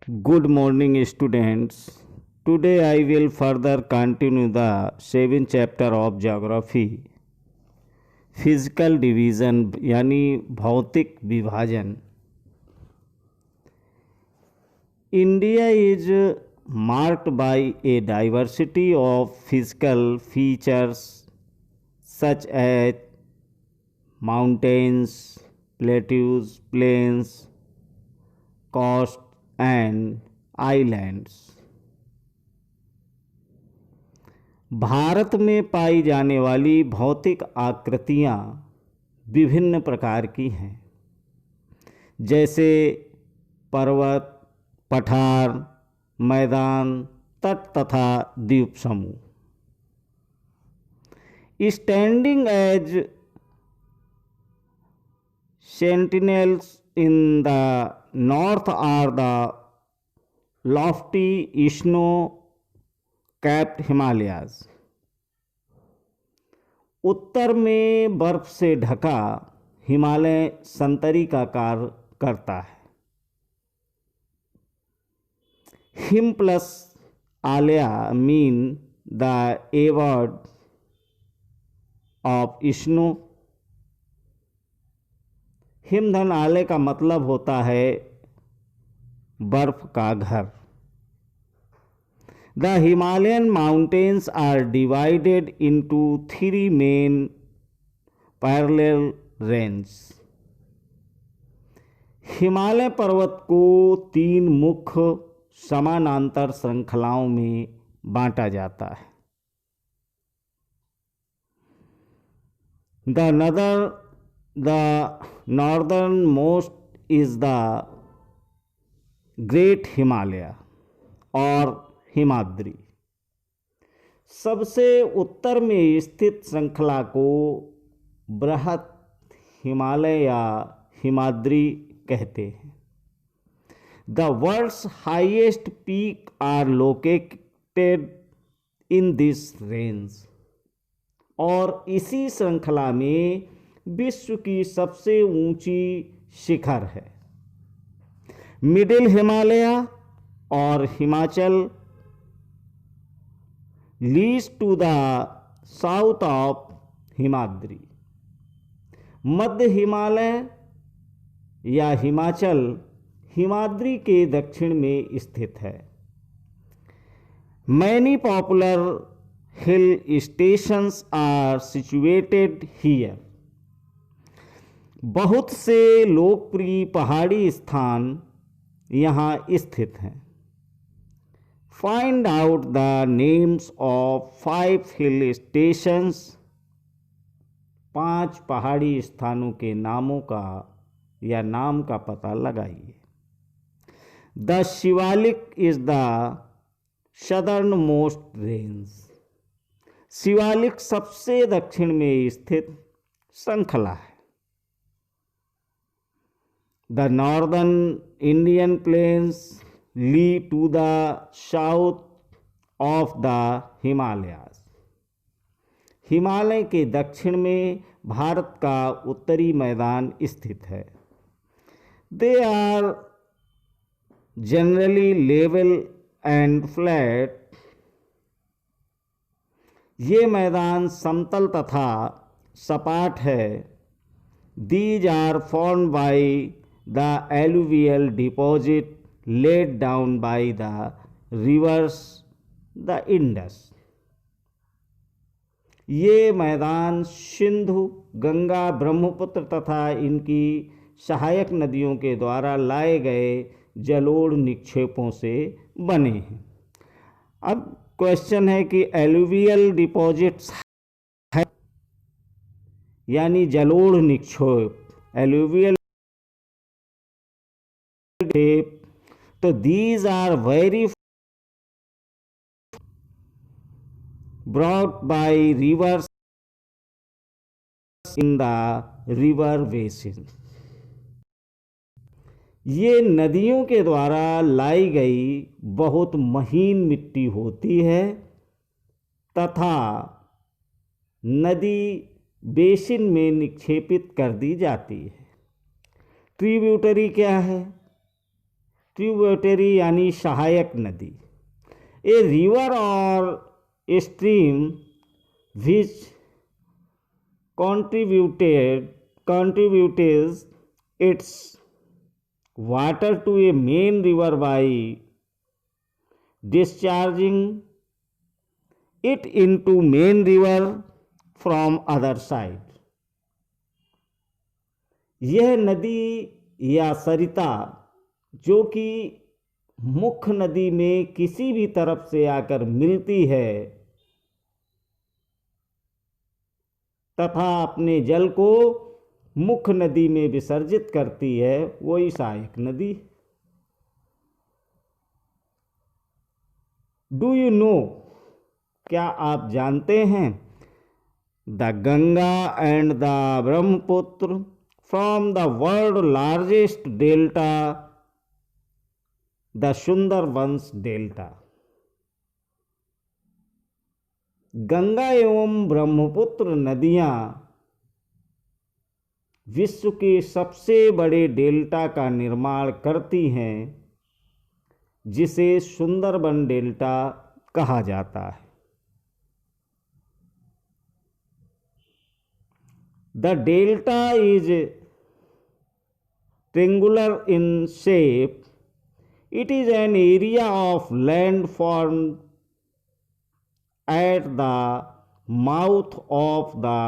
Good morning, students. Today I will further continue the seventh chapter of geography, physical division यानी भौतिक विभाजन. India is marked by a diversity of physical features such as mountains, plateaus, plains, coast and islands. Bharat में पाई जाने वाली भौतिक आकृतियाँ विभिन्न प्रकार की हैं, जैसे पर्वत, पठार, मैदान, तट तथा द्वीप समूह. Standing as sentinels in the north are the lofty snow-capped Himalayas. उत्तर में बर्फ से ढका हिमालय संतरी का कार्य करता है. हिम प्लस आलिया mean the abode of snow. हिमधन आले का मतलब होता है बर्फ का घर. The Himalayan mountains are divided into 3 main parallel range. Himalaya पर्वत को 3 मुख्य समानांतर श्रृंखलाओं में बांटा जाता है. The northernmost is the Great Himalaya और हिमाद्री. सबसे उत्तर में स्थित श्रृंखला को बृहत हिमालय या हिमाद्री कहते हैं. The world's highest peak are located in this range. और इसी श्रृंखला में विश्व की सबसे ऊंची शिखर है. मिडिल हिमालय और Himachal lies to the south of Himadri. मध्य हिमालय या हिमाचल हिमाद्री के दक्षिण में स्थित है. Many popular hill stations are situated here. बहुत से लोकप्रिय पहाड़ी स्थान यहाँ स्थित हैं. Find out the names of 5 hill stations. 5 पहाड़ी स्थानों के नामों का या नाम का पता लगाइए. The Shivalik is the southern most range. Shivalik सबसे दक्षिण में स्थित श्रृंखला है. The northern Indian plains lead to the south of the Himalayas. Himalaya के दक्षिण में भारत का उत्तरी मैदान स्थित है. They are generally level and flat. ये मैदान समतल तथा सपाट है. These are formed by the alluvial deposit laid down by the rivers the Indus. ये मैदान सिंधु, गंगा, ब्रह्मपुत्र तथा इनकी सहायक नदियों के द्वारा लाए गए जलोढ़ निक्षेपों से बने हैं. अब क्वेश्चन है कि एलुवियल डिपॉजिट्स है यानी जलोढ़ निक्षेप, एलुवियल तो these are very brought by rivers in the river basin. ये नदियों के द्वारा लाई गई बहुत महीन मिट्टी होती है तथा नदी बेसिन में निक्षेपित कर दी जाती है. ट्रिब्यूटरी क्या है? ट्रिब्यूटरी यानी सहायक नदी, ए रिवर और stream which contributes its water to a main river by discharging it into main river from other side। यह नदी या सरिता जो कि मुख्य नदी में किसी भी तरफ से आकर मिलती है तथा अपने जल को मुख्य नदी में विसर्जित करती है, वही सहायक नदी। डू यू नो, क्या आप जानते हैं, the Ganga and the Brahmaputra from the world largest delta, the Sundarbans delta. Ganga एवं ब्रह्मपुत्र नदियां विश्व के सबसे बड़े डेल्टा का निर्माण करती हैं, जिसे सुंदरबन डेल्टा कहा जाता है। The delta is triangular in shape. It is an area of land formed at the mouth of the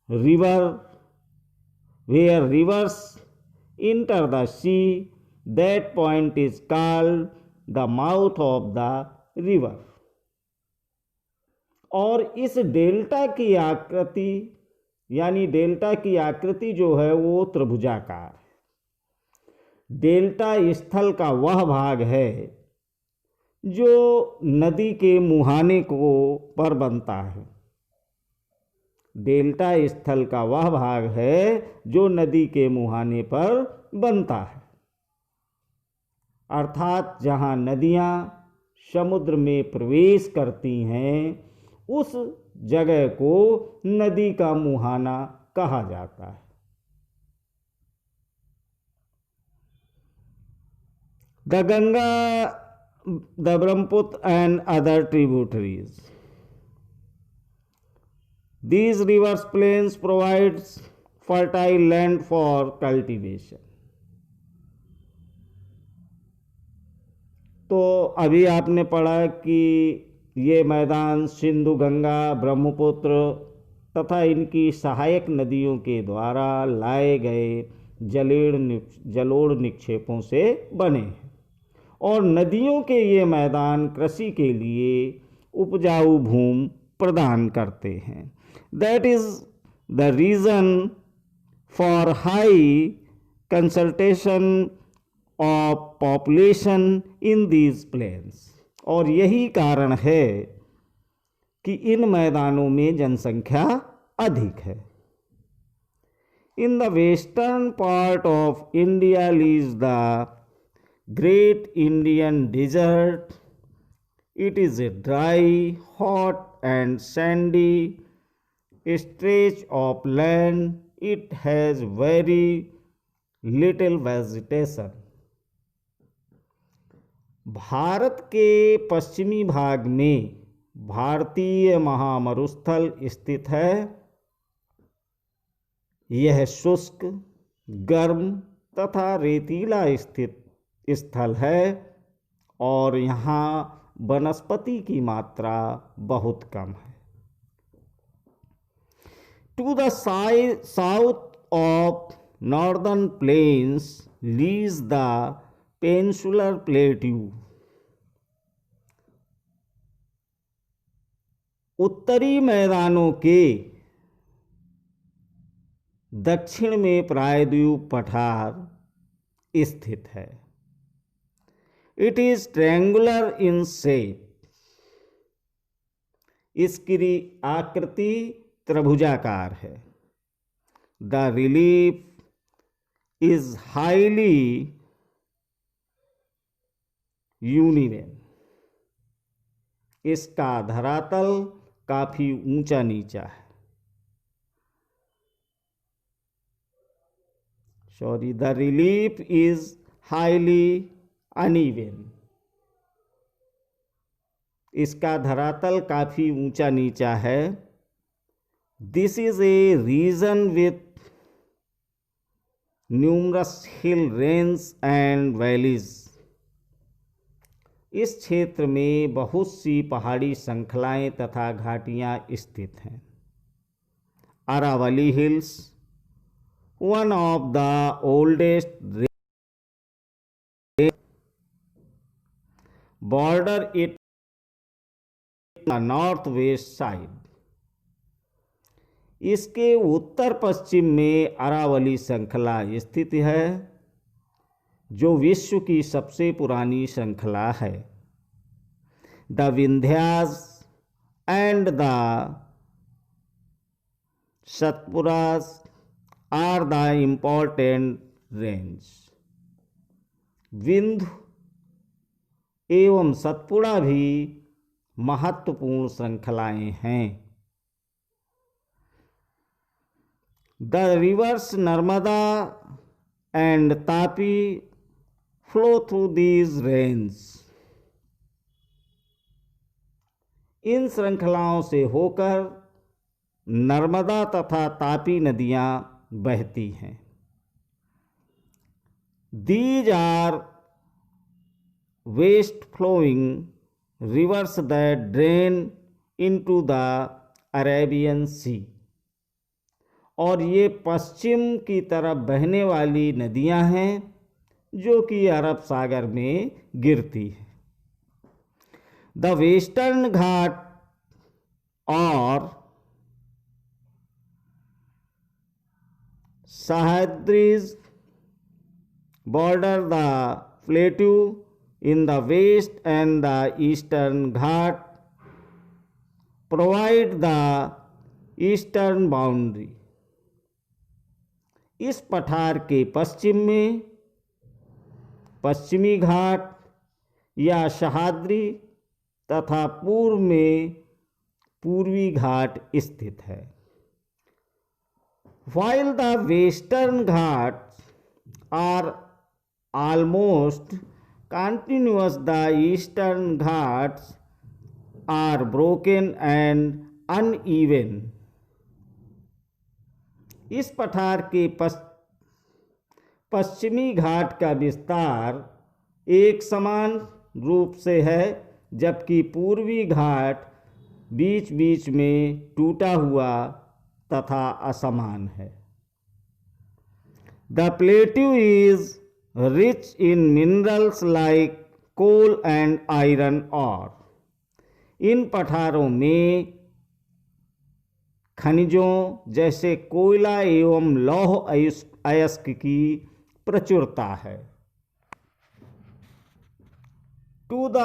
river, where rivers enter the sea. That point is called the mouth of the river। और इस delta की आकृति यानी delta की आकृति जो है वो त्रिभुजाकार है। डेल्टा स्थल का वह भाग है जो नदी के मुहाने को पर बनता है। डेल्टा स्थल का वह भाग है जो नदी के मुहाने पर बनता है, अर्थात जहाँ नदियाँ समुद्र में प्रवेश करती हैं उस जगह को नदी का मुहाना कहा जाता है। The Ganga, the Brahmaputra and other tributaries. These rivers plains provides fertile land for cultivation। तो अभी आपने पढ़ा कि ये मैदान सिंधु, गंगा, ब्रह्मपुत्र तथा इनकी सहायक नदियों के द्वारा लाए गए जलोढ़ निक्षेपों से बने हैं और नदियों के ये मैदान कृषि के लिए उपजाऊ भूमि प्रदान करते हैं। That is the reason for high concentration of population in these plains. और यही कारण है कि इन मैदानों में जनसंख्या अधिक है। In the western part of India lease the Great Indian Desert। It is a dry, hot and sandy stretch of land. It has very little vegetation। Bharat के पश्चिमी भाग में भारतीय महामरुस्थल स्थित है। यह शुष्क, गर्म तथा रेतीला स्थित स्थल है और यहाँ वनस्पति की मात्रा बहुत कम है। To the south of northern plains lies the peninsular plateau. उत्तरी मैदानों के दक्षिण में प्रायद्वीप पठार स्थित है। It is triangular in shape. इसकी आकृति त्रिभुजाकार है। The relief is highly uneven. इसका धरातल काफी ऊंचा नीचा है। The relief is highly uneven. इसका धरातल काफी ऊंचा नीचा है। This is a region with numerous hill range and valleys. इस क्षेत्र में बहुत सी पहाड़ी श्रृंखलाएं तथा घाटियां स्थित हैं। Aravalli hills, one of the oldest, border it north west side. इसके उत्तर पश्चिम में अरावली श्रृंखला स्थित है, जो विश्व की सबसे पुरानी श्रृंखला है। The Vindhyas and the Satpuras are the important range. Vindhya एवं सतपुड़ा भी महत्वपूर्ण श्रृंखलाएं हैं। The rivers Narmada and Tapi flow through these range. इन श्रृंखलाओं से होकर नर्मदा तथा तापी नदियां बहती हैं। These are west flowing rivers that drain into the Arabian sea. और ये पश्चिम की तरफ बहने वाली नदियां हैं जो कि अरब सागर में गिरती है। द वेस्टर्न घाट और Sahyadris border the plateau in the west and the eastern ghat provide the eastern boundary। इस पठार के पश्चिम में पश्चिमी घाट या सह्याद्री तथा पूर्व में पूर्वी घाट स्थित है। While the western ghats are almost continuous, the eastern ghats are broken and uneven। इस पठार के पश्चिमी घाट का विस्तार एक समान रूप से है, जबकि पूर्वी घाट बीच बीच में टूटा हुआ तथा असमान है। The plateau is rich in minerals like coal and iron ore। इन पठारों में खनिजों जैसे कोयला एवं लौह अयस्क की प्रचुरता है। To the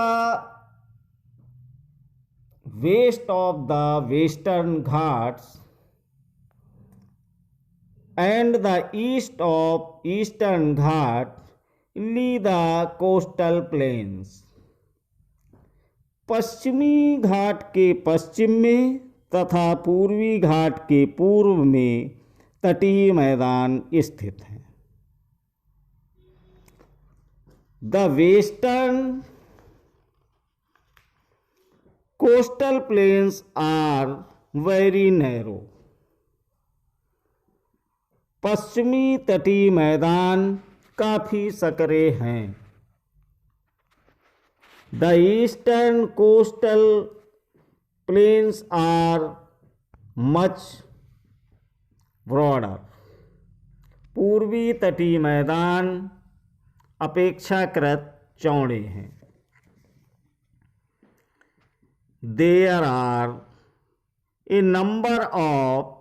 west of the western ghats and the east of eastern ghat lie the coastal plains। पश्चिमी घाट के पश्चिम में तथा पूर्वी घाट के पूर्व में तटीय मैदान स्थित हैं। The western coastal plains are very narrow. पश्चिमी तटीय मैदान काफी सकरे हैं। The eastern coastal plains are much broader. पूर्वी तटीय मैदान अपेक्षाकृत चौड़े हैं। There are a number of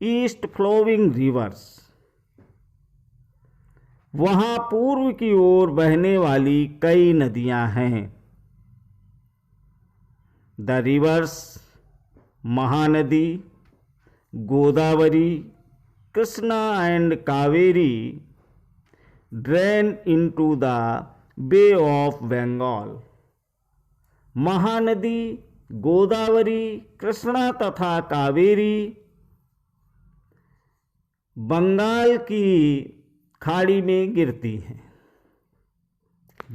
east flowing rivers. वहां पूर्व की ओर बहने वाली कई नदियां हैं। The rivers Mahanadi, Godavari, Krishna and Kaveri drain into the bay of Bengal. Mahanadi, Godavari, Krishna तथा कावेरी बंगाल की खाड़ी में गिरती हैं।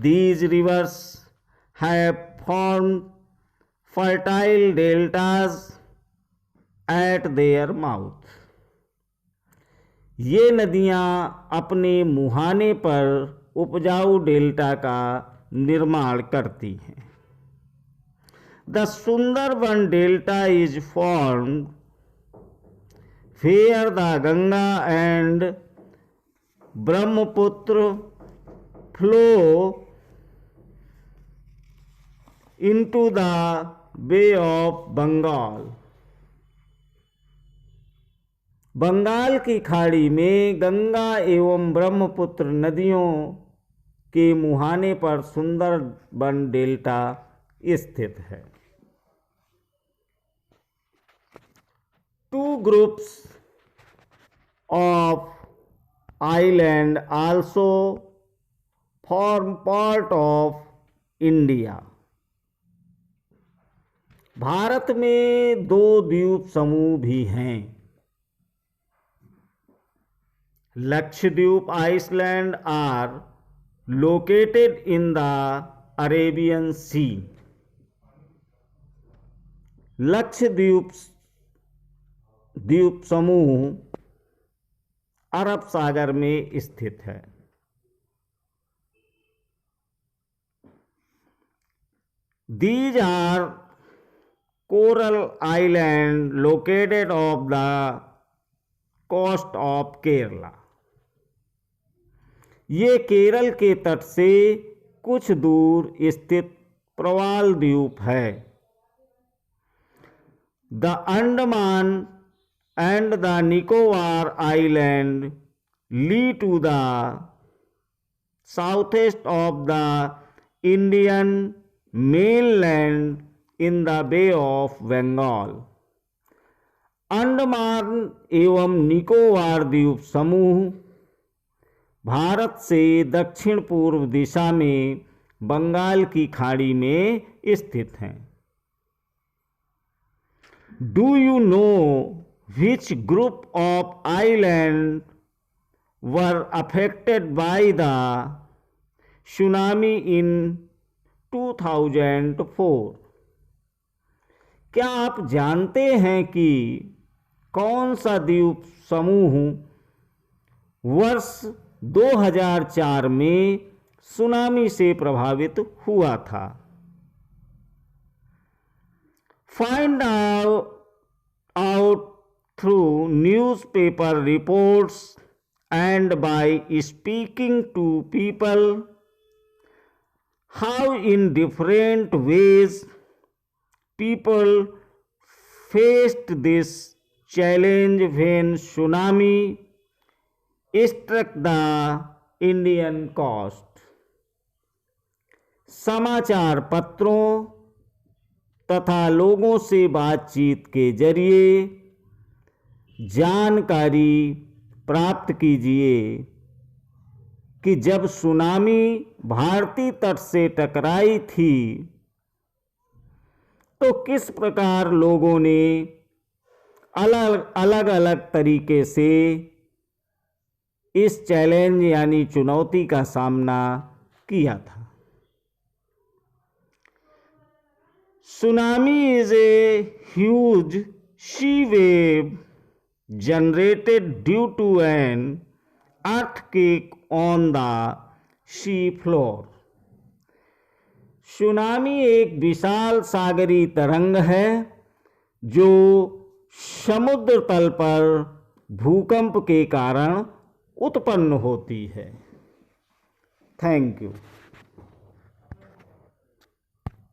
These rivers have formed fertile deltas at their mouth. ये नदियाँ अपने मुहाने पर उपजाऊ डेल्टा का निर्माण करती हैं. The Sundarban Delta is formed where the Ganga and Brahmaputra flow into the Bay of Bengal. Bengal की खाड़ी में गंगा एवं ब्रह्मपुत्र नदियों के मुहाने पर सुंदरबन डेल्टा स्थित है. Two groups of island also form part of India. Bharat में दो द्वीप समूह भी हैं. Lakshadweep Island are located in the Arabian Sea. Lakshadweep द्वीप समूह अरब सागर में स्थित है. These are coral islands located off the coast of Kerala. ये केरल के तट से कुछ दूर स्थित प्रवाल द्वीप है. The Andaman and the Nicobar Island lie to the southeast of the Indian mainland in the Bay of Bengal. Andaman एवं निकोबार द्वीप समूह भारत से दक्षिण पूर्व दिशा में बंगाल की खाड़ी में स्थित हैं. Do you know which group of islands were affected by the tsunami in 2004? क्या आप जानते हैं कि कौन सा द्वीप समूह वर्ष 2004 में सुनामी से प्रभावित हुआ था? Find out through newspaper reports and by speaking to people how in different ways people faced this challenge when tsunami struck the Indian coast. समाचार पत्रों तथा लोगों से बातचीत के जरिए जानकारी प्राप्त कीजिए कि जब सुनामी भारतीय तट से टकराई थी तो किस प्रकार लोगों ने अलग अलग तरीके से इस चैलेंज यानी चुनौती का सामना किया था. Tsunami is a huge sea wave generated due to an earthquake on the sea floor. Tsunami एक विशाल सागरी तरंग है जो समुद्र तल पर भूकंप के कारण उत्पन्न होती है. Thank you.